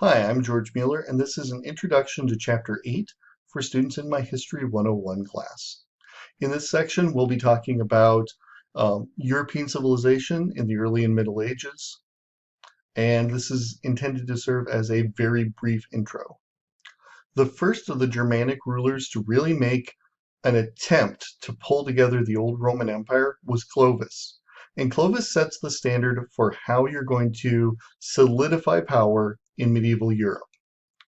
Hi, I'm George Mueller, and this is an introduction to Chapter 8 for students in my History 101 class. In this section, we'll be talking about European civilization in the early and Middle Ages, and this is intended to serve as a very brief intro. The first of the Germanic rulers to really make an attempt to pull together the old Roman Empire was Clovis. And Clovis sets the standard for how you're going to solidify power in medieval Europe.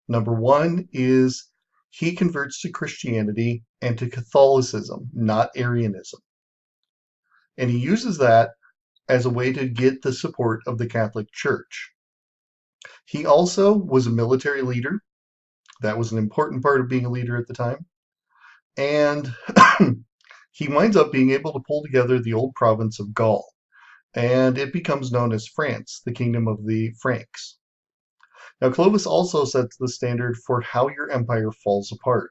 Number one is he converts to Christianity and to Catholicism, not Arianism. And he uses that as a way to get the support of the Catholic Church. He also was a military leader. That was an important part of being a leader at the time. And he winds up being able to pull together the old province of Gaul. And it becomes known as France, the kingdom of the Franks. Now, Clovis also sets the standard for how your empire falls apart.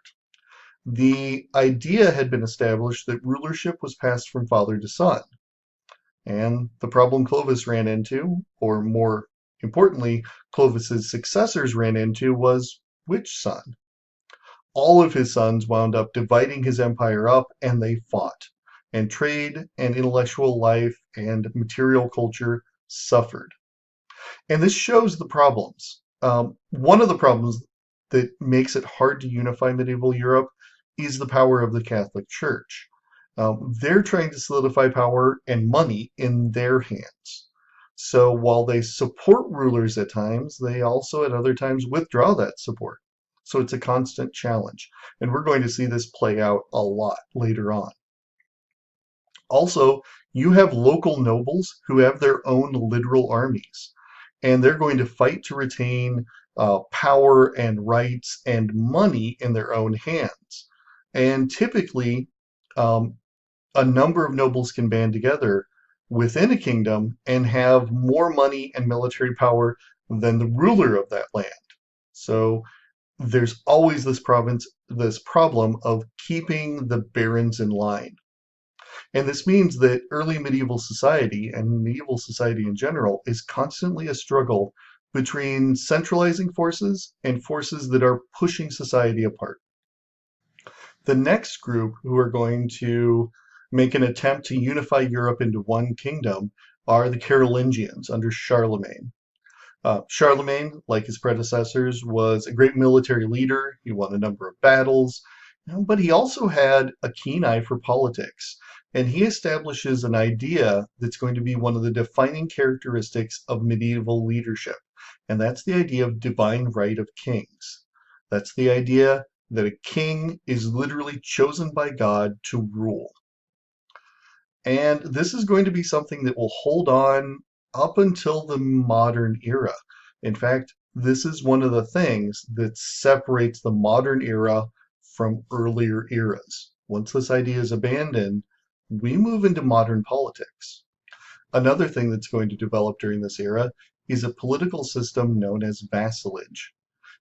The idea had been established that rulership was passed from father to son. And the problem Clovis ran into, or more importantly, Clovis's successors ran into, was which son? All of his sons wound up dividing his empire up, and they fought. And trade and intellectual life and material culture suffered. And this shows the problems. One of the problems that makes it hard to unify medieval Europe is the power of the Catholic Church. They're trying to solidify power and money in their hands. So while they support rulers at times, they also at other times withdraw that support. So it's a constant challenge. And we're going to see this play out a lot later on. Also, you have local nobles who have their own literal armies, and they're going to fight to retain power and rights and money in their own hands. And typically, a number of nobles can band together within a kingdom and have more money and military power than the ruler of that land. So there's always this problem of keeping the barons in line. And this means that early medieval society and medieval society in general is constantly a struggle between centralizing forces and forces that are pushing society apart. The next group who are going to make an attempt to unify Europe into one kingdom are the Carolingians under Charlemagne. Charlemagne, like his predecessors, was a great military leader. He won a number of battles, but he also had a keen eye for politics. And he establishes an idea that's going to be one of the defining characteristics of medieval leadership. And that's the idea of divine right of kings. That's the idea that a king is literally chosen by God to rule. And this is going to be something that will hold on up until the modern era. In fact, this is one of the things that separates the modern era from earlier eras. Once this idea is abandoned, we move into modern politics. Another thing that's going to develop during this era is a political system known as vassalage.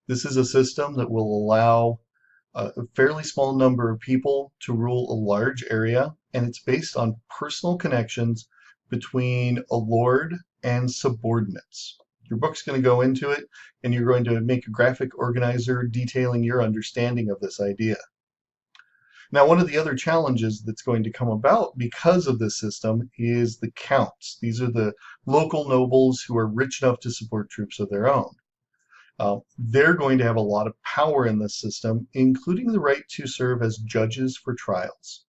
This is a system that will allow a fairly small number of people to rule a large area, and it's based on personal connections between a lord and subordinates. Your book's going to go into it, and you're going to make a graphic organizer detailing your understanding of this idea. Now, one of the other challenges that's going to come about because of this system is the counts. These are the local nobles who are rich enough to support troops of their own. They're going to have a lot of power in this system, including the right to serve as judges for trials.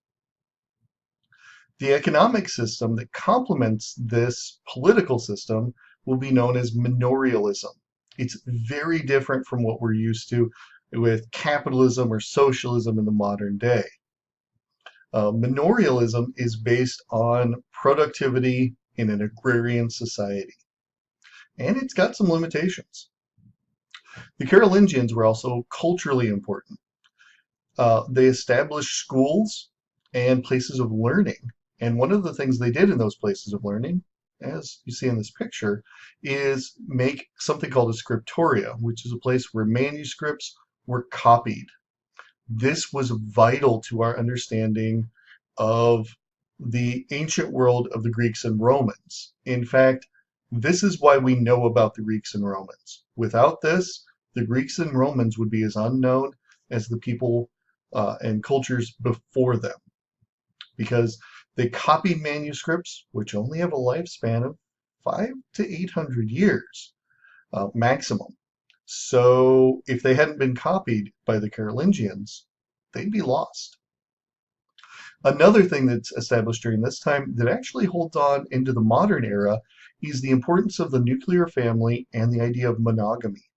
The economic system that complements this political system will be known as manorialism. It's very different from what we're used to with capitalism or socialism in the modern day. Manorialism is based on productivity in an agrarian society, and it's got some limitations. The Carolingians were also culturally important. They established schools and places of learning. And one of the things they did in those places of learning, as you see in this picture, is make something called a scriptoria, which is a place where manuscripts were copied. This was vital to our understanding of the ancient world of the Greeks and Romans. In fact, This is why we know about the Greeks and Romans. Without this, the Greeks and Romans would be as unknown as the people and cultures before them, because they copied manuscripts which only have a lifespan of 500 to 800 years maximum. So if they hadn't been copied by the Carolingians, they'd be lost. Another thing that's established during this time that actually holds on into the modern era is the importance of the nuclear family and the idea of monogamy.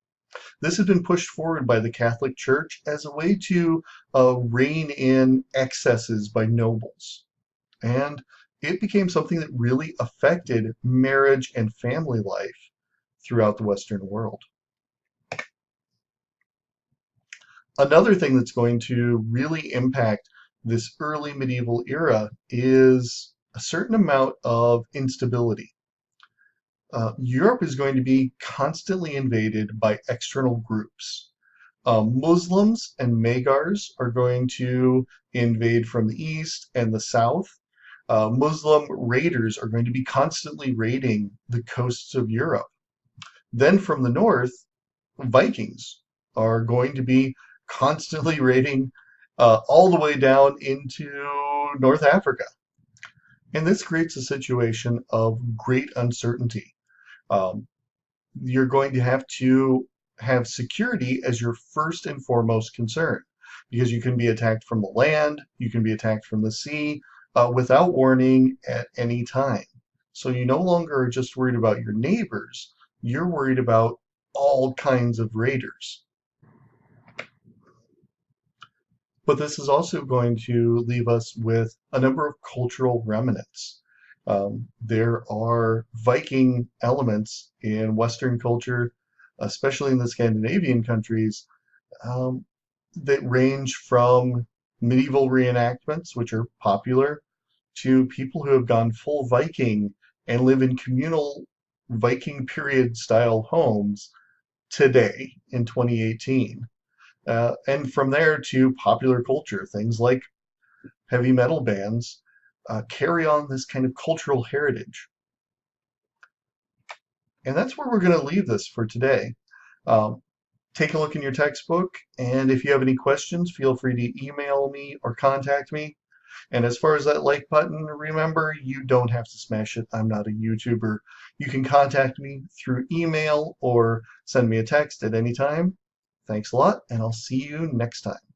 This has been pushed forward by the Catholic Church as a way to rein in excesses by nobles. And it became something that really affected marriage and family life throughout the Western world. Another thing that's going to really impact this early medieval era is a certain amount of instability. Europe is going to be constantly invaded by external groups. Muslims and Magyars are going to invade from the east and the south. Muslim raiders are going to be constantly raiding the coasts of Europe. Then from the north, Vikings are going to be constantly raiding all the way down into North Africa. And this creates a situation of great uncertainty. Um, you're going to have security as your first and foremost concern, because you can be attacked from the land, you can be attacked from the sea without warning at any time. So you no longer are just worried about your neighbors, you're worried about all kinds of raiders. But this is also going to leave us with a number of cultural remnants. There are Viking elements in Western culture, especially in the Scandinavian countries, um, that range from medieval reenactments, which are popular, to people who have gone full Viking and live in communal Viking period style homes today in 2018. And from there to popular culture, things like heavy metal bands carry on this kind of cultural heritage. And that's where we're going to leave this for today. Um, take a look in your textbook, and if you have any questions, feel free to email me or contact me. And as far as that like button, remember, you don't have to smash it. I'm not a YouTuber. You can contact me through email or send me a text at any time. Thanks a lot, and I'll see you next time.